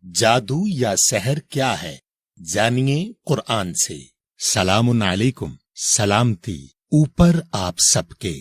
جادو یا سحر کیا ہے؟ جانیے قرآن سے۔ سلام علیکم، سلامتی اوپر آپ سب کے۔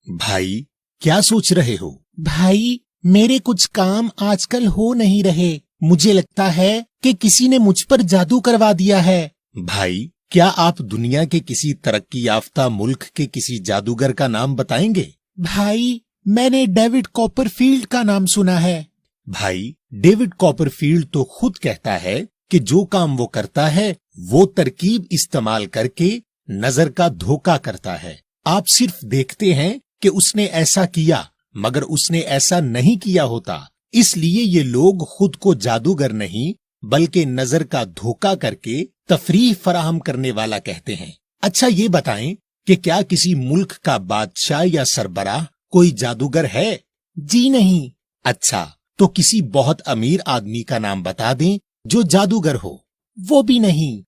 بھائی کیا سوچ رہے ہو؟ بھائی میرے کچھ کام آج کل ہو نہیں رہے، مجھے لگتا ہے کہ کسی نے مجھ پر جادو کروا دیا ہے۔ بھائی کیا آپ دنیا کے کسی ترقی یافتہ ملک کے کسی جادوگر کا نام بتائیں گے؟ بھائی میں نے ڈیوڈ کاپر فیلڈ کا نام سنا ہے۔ بھائی ڈیوڈ کاپر فیلڈ تو خود کہتا ہے کہ جو کام وہ کرتا ہے وہ ترکیب استعمال کر کے نظر کا دھوکہ کرتا ہے۔ آپ صرف دیکھتے ہیں کہ اس نے ایسا کیا، مگر اس نے ایسا نہیں کیا ہوتا۔ اس لیے یہ لوگ خود کو جادوگر نہیں بلکہ نظر کا دھوکہ کر کے تفریح فراہم کرنے والا کہتے ہیں۔ اچھا یہ بتائیں کہ کیا کسی ملک کا بادشاہ یا سربراہ کوئی جادوگر ہے؟ جی نہیں۔ اچھا تو کسی بہت امیر آدمی کا نام بتا دیں جو جادوگر ہو۔ وہ بھی نہیں۔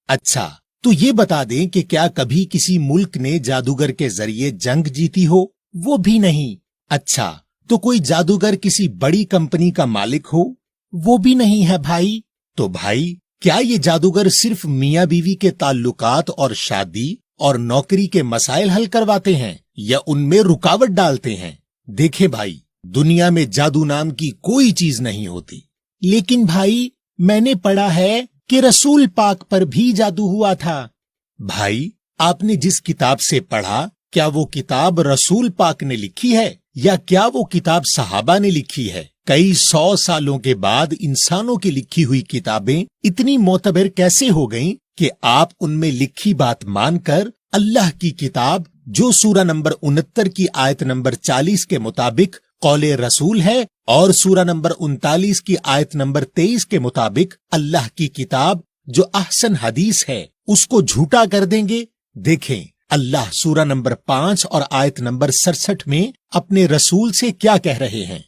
اچھا تو یہ بتا دیں کہ کیا کبھی کسی ملک نے جادوگر کے ذریعے جنگ جیتی ہو؟ وہ بھی نہیں۔ اچھا تو کوئی جادوگر کسی بڑی کمپنی کا مالک ہو؟ وہ بھی نہیں ہے بھائی۔ تو بھائی کیا یہ جادوگر صرف میاں بیوی کے تعلقات اور شادی اور نوکری کے مسائل حل کرواتے ہیں یا ان میں رکاوٹ ڈالتے ہیں؟ دیکھیں بھائی، دنیا میں جادو نام کی کوئی چیز نہیں ہوتی۔ لیکن بھائی میں نے پڑھا ہے کہ رسول پاک پر بھی جادو ہوا تھا۔ بھائی آپ نے جس کتاب سے پڑھا کیا وہ کتاب رسول پاک نے لکھی ہے یا کیا وہ کتاب صحابہ نے لکھی ہے؟ کئی 100 سالوں کے بعد انسانوں کی لکھی ہوئی کتابیں اتنی معتبر کیسے ہو گئیں کہ آپ ان میں لکھی بات مان کر اللہ کی کتاب جو سورہ نمبر 69 کی آیت نمبر 40 کے مطابق قول رسول ہے اور سورہ نمبر 39 کی آیت نمبر 23 کے مطابق اللہ کی کتاب جو احسن حدیث ہے اس کو جھوٹا کر دیں گے؟ دیکھیں اللہ سورہ نمبر 5 اور آیت نمبر 67 میں اپنے رسول سے کیا کہہ رہے ہیں؟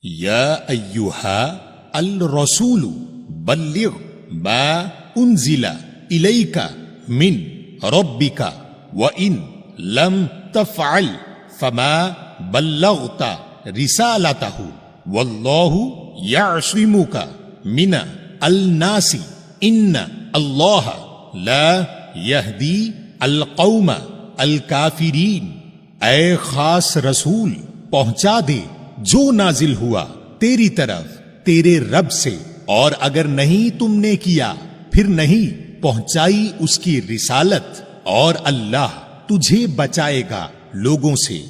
یا ایھا الرسول بلغ ما انزل الیک من ربک وان لم تفعل فما بلغت رسالته واللہ یعصمک من الناس ان اللہ لا یہدی القوم الکافرین۔ اے خاص رسول پہنچا دے جو نازل ہوا تیری طرف تیرے رب سے، اور اگر نہیں تم نے کیا پھر نہیں پہنچائی اس کی رسالت، اور اللہ تجھے بچائے گا لوگوں سے،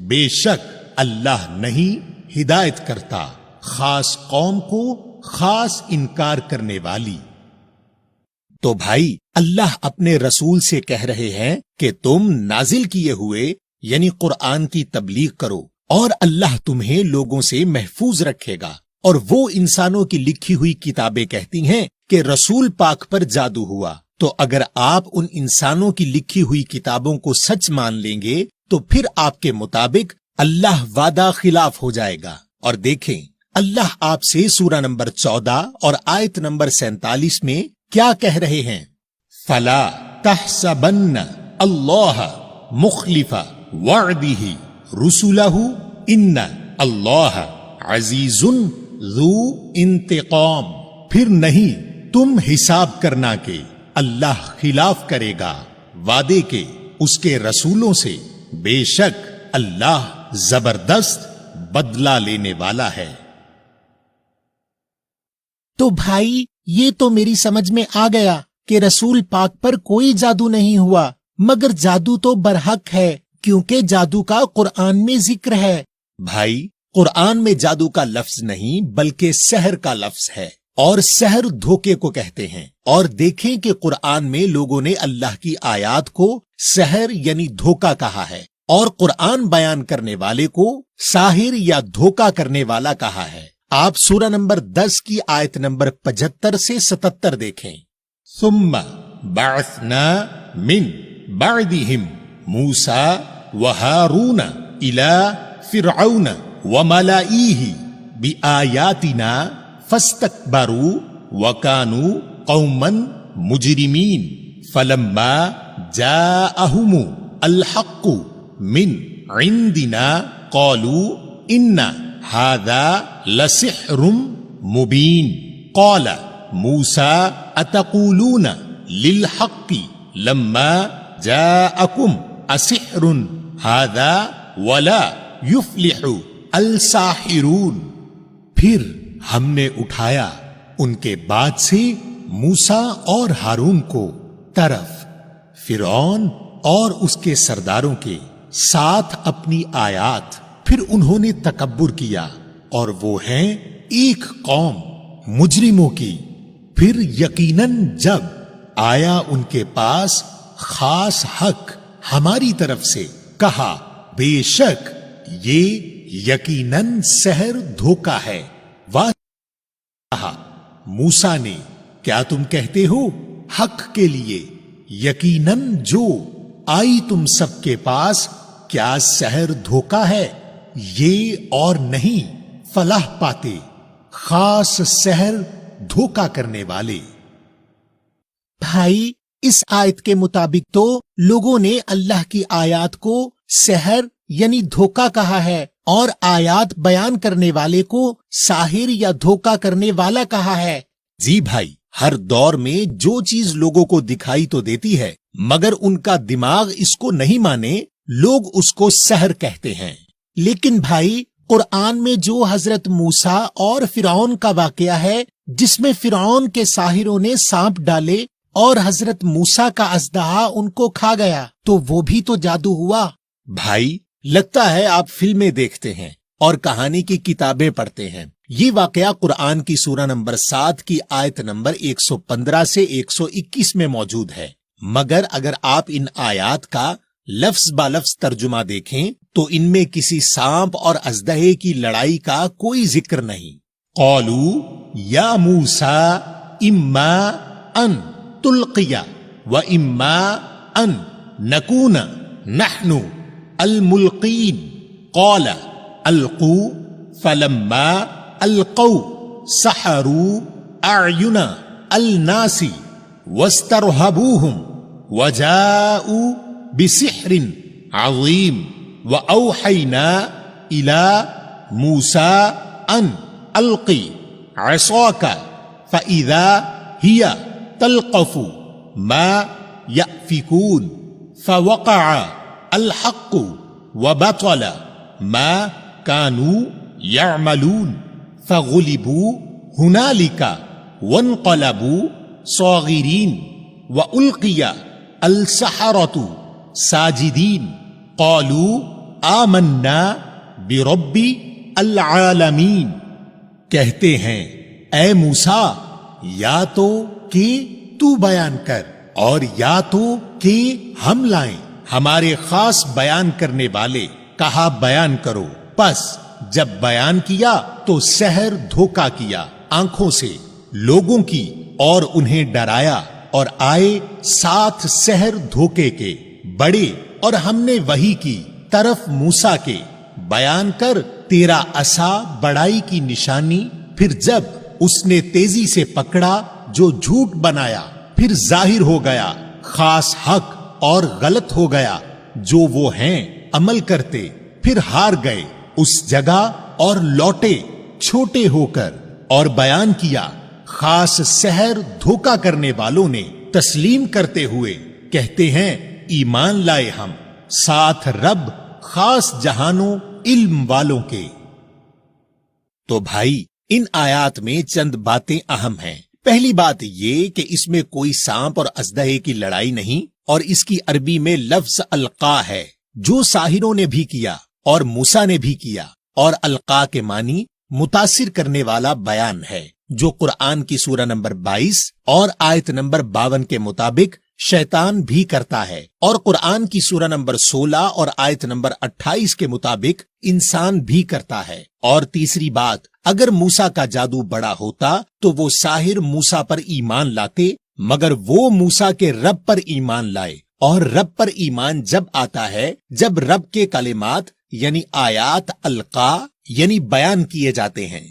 بے شک اللہ نہیں ہدایت کرتا خاص قوم کو خاص انکار کرنے والی۔ تو بھائی اللہ اپنے رسول سے کہہ رہے ہیں کہ تم نازل کیے ہوئے یعنی قرآن کی تبلیغ کرو اور اللہ تمہیں لوگوں سے محفوظ رکھے گا۔ اور وہ انسانوں کی لکھی ہوئی کتابیں کہتی ہیں کہ رسول پاک پر جادو ہوا، تو اگر آپ ان انسانوں کی لکھی ہوئی کتابوں کو سچ مان لیں گے تو پھر آپ کے مطابق اللہ وعدہ خلاف ہو جائے گا۔ اور دیکھیں اللہ آپ سے سورہ نمبر 14 اور آیت نمبر 47 میں کیا کہہ رہے ہیں؟ فلا تحسبن اللہ مخلف وعدہ رسلہ ان اللہ عزیز ذو انتقام۔ پھر نہیں تم حساب کرنا کہ اللہ خلاف کرے گا وعدے کے اس کے رسولوں سے، بے شک اللہ زبردست بدلہ لینے والا ہے۔ تو بھائی یہ تو میری سمجھ میں آ گیا کہ رسول پاک پر کوئی جادو نہیں ہوا، مگر جادو تو برحق ہے کیونکہ جادو کا قرآن میں ذکر ہے۔ بھائی قرآن میں جادو کا لفظ نہیں بلکہ سحر کا لفظ ہے، اور سحر دھوکے کو کہتے ہیں۔ اور دیکھیں کہ قرآن میں لوگوں نے اللہ کی آیات کو سحر یعنی دھوکا کہا ہے، اور قرآن بیان کرنے والے کو ساحر یا دھوکا کرنے والا کہا ہے۔ آپ سورہ نمبر 10 کی آیت نمبر 75 سے 77 دیکھیں۔ ثم بعثنا من بعدهم موسى وهارون إلى فرعون وملئه بآياتنا فاستكبروا وكانوا قوما مجرمين فلما جاءهم الحق من عندنا قالوا إن هذا لسحر مبين قال موسى أتقولون للحق لما جاءكم أسحر هذا ولا يفلح الساحرون. پھر ہم نے اٹھایا ان کے بعد سے موسیٰ اور ہارون کو طرف فرعون اور اس کے سرداروں کے ساتھ اپنی آیات. پھر انہوں نے تکبر کیا اور وہ ہیں ایک قوم مجرموں کی. پھر یقیناً جب آیا ان کے پاس خاص حق ہماری طرف سے کہا بے شک یہ یقیناً سحر دھوکا ہے. کہا موسیٰ نے کیا تم کہتے ہو حق کے لیے یقیناً جو آئی تم سب کے پاس کیا سحر دھوکا ہے؟ یہ اور نہیں فلاح پاتے خاص سحر دھوکا کرنے والے. بھائی اس آیت کے مطابق تو لوگوں نے اللہ کی آیات کو سحر یعنی دھوکا کہا ہے اور آیات بیان کرنے والے کو ساحر یا دھوکا کرنے والا کہا ہے. جی بھائی، ہر دور میں جو چیز لوگوں کو دکھائی تو دیتی ہے مگر ان کا دماغ اس کو نہیں مانے، لوگ اس کو سحر کہتے ہیں. لیکن بھائی قرآن میں جو حضرت موسیٰ اور فرعون کا واقعہ ہے جس میں فرعون کے ساحروں نے سانپ ڈالے اور حضرت موسیٰ کا اژدہا ان کو کھا گیا، تو وہ بھی تو جادو ہوا. بھائی لگتا ہے آپ فلمیں دیکھتے ہیں اور کہانی کی کتابیں پڑھتے ہیں. یہ واقعہ قرآن کی سورہ نمبر 7 کی آیت نمبر 115 سے 121 میں موجود ہے. مگر اگر آپ ان آیات کا لفظ با لفظ ترجمہ دیکھیں تو ان میں کسی سانپ اور اژدہے کی لڑائی کا کوئی ذکر نہیں. قالوا یا موسیٰ اما ان تلقی و اما ان نکون نحن الملقین قال القوا فلما القوا سحروا اعین الناس واسترهبوهم وجاءوا بسحر عظیم وأوحینا إلى موسى أن ألقِ عصاك فإذا هي تلقف ما يأفكون فوقع الحق وبطل ما كانوا يعملون فغلبوا هنالك وانقلبوا صاغرين وألقي السحرة ساجدين قالوا آمنا برب العالمین. کہتے ہیں اے موسیٰ یا تو کہ تو بیان کر اور یا تو کہ ہم لائیں ہمارے خاص بیان کرنے والے. کہا بیان کرو. پس جب بیان کیا تو سحر دھوکا کیا آنکھوں سے لوگوں کی اور انہیں ڈرایا اور آئے ساتھ سحر دھوکے کے بڑے اور ہم نے وحی کی طرف موسیٰ کے بیان کر تیرا عصا بڑائی کی نشانی. پھر جب اس نے تیزی سے پکڑا جو جھوٹ بنایا پھر ظاہر ہو گیا خاص حق اور غلط ہو گیا جو وہ ہیں عمل کرتے. پھر ہار گئے اس جگہ اور لوٹے چھوٹے ہو کر اور بیان کیا خاص سحر دھوکا کرنے والوں نے تسلیم کرتے ہوئے کہتے ہیں ایمان لائے ہم ساتھ رب خاص جہانوں علم والوں کے. تو بھائی ان آیات میں چند باتیں اہم ہیں. پہلی بات یہ کہ اس میں کوئی سانپ اور اژدہے کی لڑائی نہیں اور اس کی عربی میں لفظ القا ہے جو ساحروں نے بھی کیا اور موسیٰ نے بھی کیا، اور القا کے معنی متاثر کرنے والا بیان ہے جو قرآن کی سورہ نمبر 22 اور آیت نمبر 52 کے مطابق شیطان بھی کرتا ہے، اور قرآن کی سورہ نمبر 16 اور آیت نمبر 28 کے مطابق انسان بھی کرتا ہے. اور تیسری بات، اگر موسیٰ کا جادو بڑا ہوتا تو وہ ساحر موسیٰ پر ایمان لاتے، مگر وہ موسیٰ کے رب پر ایمان لائے، اور رب پر ایمان جب آتا ہے جب رب کے کلمات یعنی آیات القا یعنی بیان کیے جاتے ہیں.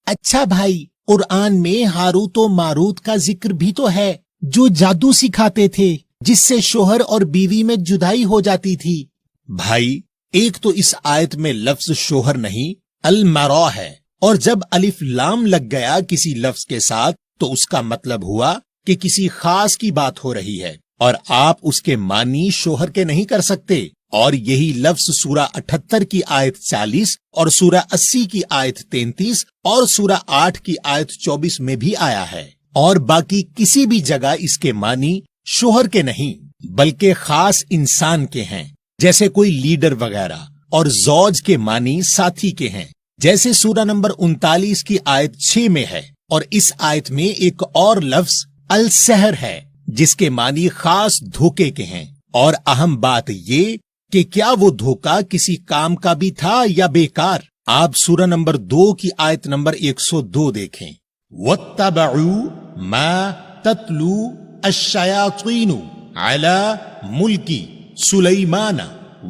اچھا بھائی، قرآن میں ہاروت و ماروت کا ذکر بھی تو ہے جو جادو سکھاتے تھے جس سے شوہر اور بیوی میں جدائی ہو جاتی تھی. بھائی ایک تو اس آیت میں لفظ شوہر نہیں المرا ہے، اور جب الف لام لگ گیا کسی لفظ کے ساتھ تو اس کا مطلب ہوا کہ کسی خاص کی بات ہو رہی ہے اور آپ اس کے معنی شوہر کے نہیں کر سکتے. اور یہی لفظ سورہ 78 کی آیت 40 اور سورہ 80 کی آیت 33 اور سورہ 8 کی آیت 24 میں بھی آیا ہے. اور باقی کسی بھی جگہ اس کے معنی شوہر کے نہیں بلکہ خاص انسان کے ہیں، جیسے کوئی لیڈر وغیرہ. اور زوج کے معنی ساتھی کے ہیں، جیسے سورہ نمبر 39 کی آیت 6 میں ہے. اور اس آیت میں ایک اور لفظ السحر ہے جس کے معنی خاص دھوکے کے ہیں. اور اہم بات یہ کہ کیا وہ دھوکا کسی کام کا بھی تھا یا بیکار؟ آپ سورہ نمبر 2 کی آیت نمبر 102 دیکھیں. وَاتَّبَعُوا مَا تَتْلُو الشَّيَاطِينُ عَلَى مُلْكِ سُلَيْمَانَ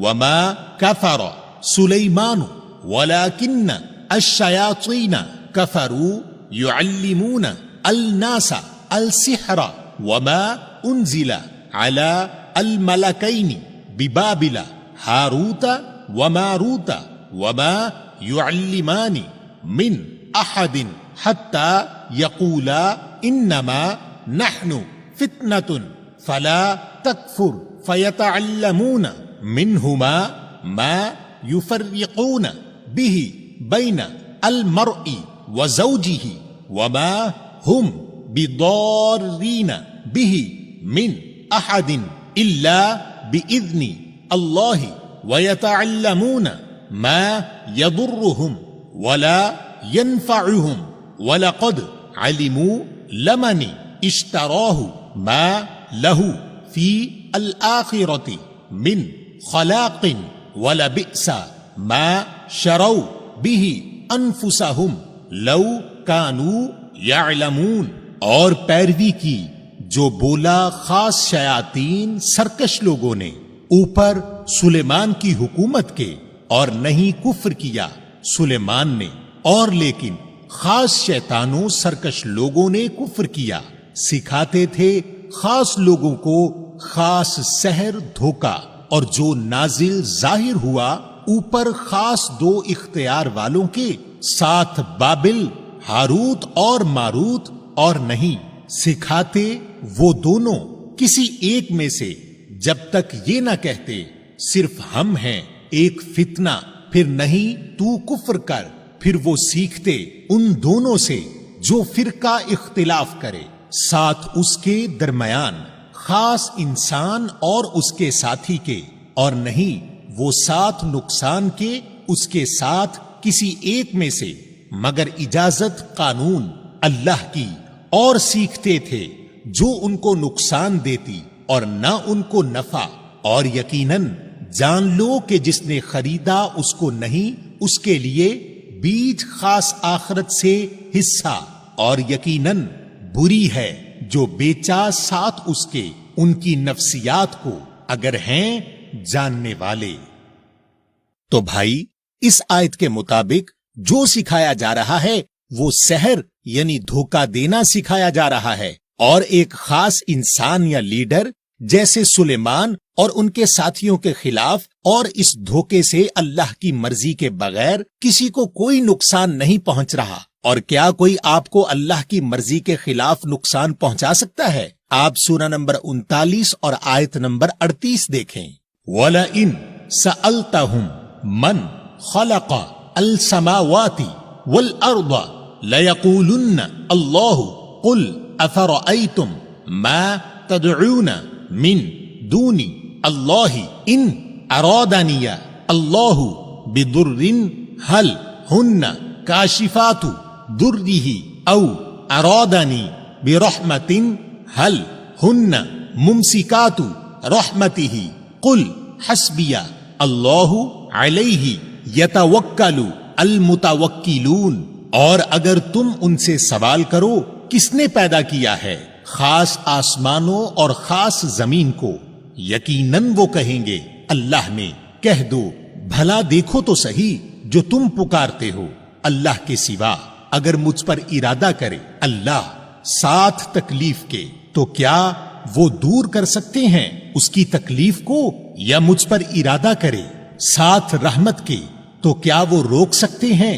وَمَا كَفَرَ سُلَيْمَانُ وَلَكِنَّ الشَّيَاطِينَ كَفَرُوا يُعَلِّمُونَ النَّاسَ السِّحْرَ وَمَا أُنزِلَ عَلَى الْمَلَكَيْنِ بِبَابِلَ هَارُوتَ وَمَارُوتَ وَمَا يُعَلِّمَانِ مِنْ أَحَدٍ حَتَّى يَقُولَا إِنَّمَا نَحْنُ فِتْنَةٌ فَلَا تَكْفُرْ فَيَتَعَلَّمُونَ مِنْهُمَا مَا يُفَرِّقُونَ بِهِ بَيْنَ الْمَرْءِ وَزَوْجِهِ وَمَا هُمْ بِضَارِّينَ بِهِ مِنْ أَحَدٍ إِلَّا بِإِذْنِ اللَّهِ وَيَتَعَلَّمُونَ مَا يَضُرُّهُمْ وَلَا يَنْفَعُهُمْ وَلَقَدْ عَلِمُوا لَمَنِ اشْتَرَاهُ مَا لَهُ فِي الْآخِرَةِ مِنْ خَلَاقٍ وَلَبِئْسَ مَا شَرَوْا بِهِ أَنفُسَهُمْ لَوْ كَانُوا يَعْلَمُونَ. اور پیروی کی جو بولا خاص شیاطین سرکش لوگوں نے اوپر سلیمان کی حکومت کے، اور نہیں کفر کیا سلیمان نے، اور لیکن خاص شیطانوں سرکش لوگوں نے کفر کیا. سکھاتے تھے خاص لوگوں کو خاص سحر دھوکا، اور جو نازل ظاہر ہوا اوپر خاص 2 اختیار والوں کے ساتھ بابل ہاروت اور ماروت، اور نہیں سکھاتے وہ دونوں کسی ایک میں سے جب تک یہ نہ کہتے صرف ہم ہیں ایک فتنہ، پھر نہیں تو کفر کر. پھر وہ سیکھتے ان دونوں سے جو فرقہ اختلاف کرے، ساتھ اس کے درمیان خاص انسان اور اس کے ساتھی کے، اور نہیں وہ ساتھ نقصان کے اس کے ساتھ کسی ایک میں سے مگر اجازت قانون اللہ کی. اور سیکھتے تھے جو ان کو نقصان دیتی اور نہ ان کو نفع، اور یقیناً جان لو کہ جس نے خریدا اس کو نہیں اس کے لیے بیج خاص آخرت سے حصہ، اور یقیناً بری ہے جو بیچا ساتھ اس کے ان کی نفسیات کو اگر ہیں جاننے والے. تو بھائی اس آیت کے مطابق جو سکھایا جا رہا ہے وہ سحر یعنی دھوکہ دینا سکھایا جا رہا ہے، اور ایک خاص انسان یا لیڈر جیسے سلیمان اور ان کے ساتھیوں کے خلاف. اور اس دھوکے سے اللہ کی مرضی کے بغیر کسی کو کوئی نقصان نہیں پہنچ رہا. اور کیا کوئی آپ کو اللہ کی مرضی کے خلاف نقصان پہنچا سکتا ہے؟ آپ سورہ نمبر 39 اور آیت نمبر 38 دیکھیں. وَلَئِن سَأَلْتَهُمْ مَنْ خَلَقَ السَّمَاوَاتِ وَالْأَرْضَ لَيَقُولُنَّ اللَّهُ قُلْ أَفَرَأَيْتُمْ مَا تَدْعُونَ مِن دُونِ اللَّهِ إِنْ أَرَادَنِيَ اللَّهُ بِضُرٍّ هَلْ هُنَّ كَاشِفَاتُ ضُرِّهِ أَوْ أَرَادَنِي بِرَحْمَةٍ هَلْ هُنَّ مُمْسِكَاتُ رَحْمَتِهِ قُلْ حَسْبِيَ اللَّهُ عَلَيْهِ يَتَوَكَّلُ الْمُتَوَكِّلُونَ. اور اگر تم ان سے سوال کرو کس نے پیدا کیا ہے خاص آسمانوں اور خاص زمین کو، یقیناً وہ کہیں گے اللہ نے. کہہ دو بھلا دیکھو تو صحیح جو تم پکارتے ہو اللہ کے سوا اگر مجھ پر ارادہ کرے اللہ ساتھ تکلیف کے تو کیا وہ دور کر سکتے ہیں اس کی تکلیف کو، یا مجھ پر ارادہ کرے ساتھ رحمت کے تو کیا وہ روک سکتے ہیں